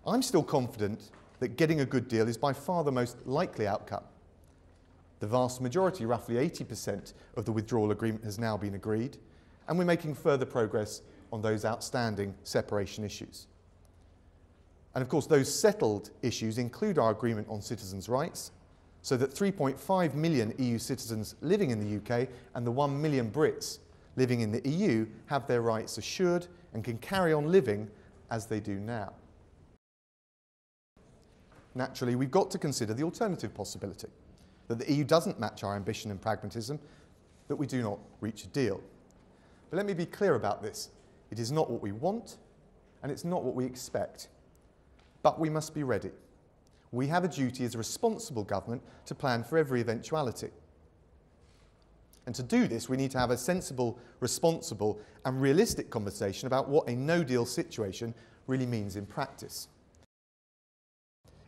I'm still confident that getting a good deal is by far the most likely outcome. The vast majority, roughly 80% of the withdrawal agreement has now been agreed, and we're making further progress on those outstanding separation issues. And of course, those settled issues include our agreement on citizens' rights, so that 3.5 million EU citizens living in the UK and the 1 million Brits living in the EU have their rights assured and can carry on living as they do now. Naturally, we've got to consider the alternative possibility, that the EU doesn't match our ambition and pragmatism, that we do not reach a deal. But let me be clear about this. It is not what we want, and it's not what we expect. But we must be ready. We have a duty as a responsible government to plan for every eventuality. And to do this, we need to have a sensible, responsible, and realistic conversation about what a no-deal situation really means in practice.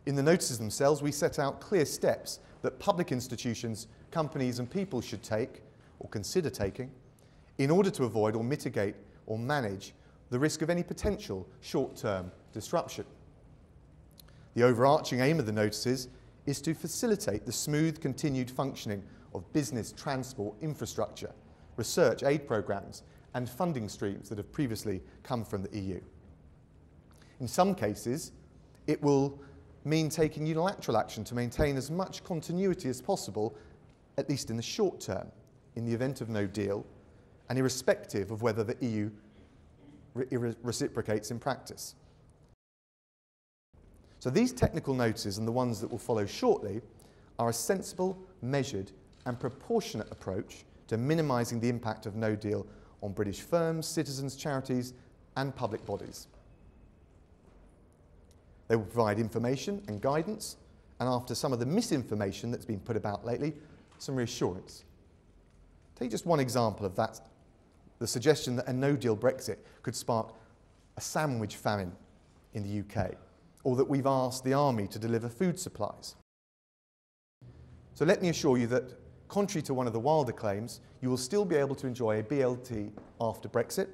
In the notices themselves, we set out clear steps that public institutions, companies and people should take, or consider taking, in order to avoid or mitigate or manage the risk of any potential short-term disruption. The overarching aim of the notices is to facilitate the smooth, continued functioning of business, transport, infrastructure, research, aid programmes and funding streams that have previously come from the EU. In some cases, it will mean taking unilateral action to maintain as much continuity as possible, at least in the short term, in the event of no deal, and irrespective of whether the EU reciprocates in practice. So these technical notices and the ones that will follow shortly are a sensible, measured and proportionate approach to minimising the impact of no deal on British firms, citizens, charities and public bodies. They will provide information and guidance, and after some of the misinformation that's been put about lately, some reassurance. Take just one example of that, the suggestion that a no-deal Brexit could spark a sandwich famine in the UK, or that we've asked the army to deliver food supplies. So let me assure you that, contrary to one of the wilder claims, you will still be able to enjoy a BLT after Brexit,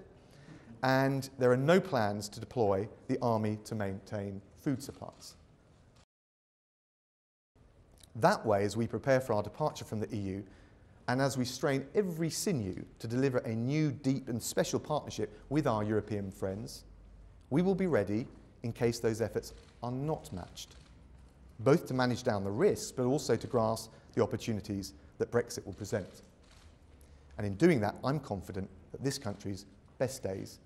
and there are no plans to deploy the army to maintain food supplies. That way, as we prepare for our departure from the EU, and as we strain every sinew to deliver a new, deep and special partnership with our European friends, we will be ready in case those efforts are not matched, both to manage down the risks, but also to grasp the opportunities that Brexit will present. And in doing that, I'm confident that this country's best days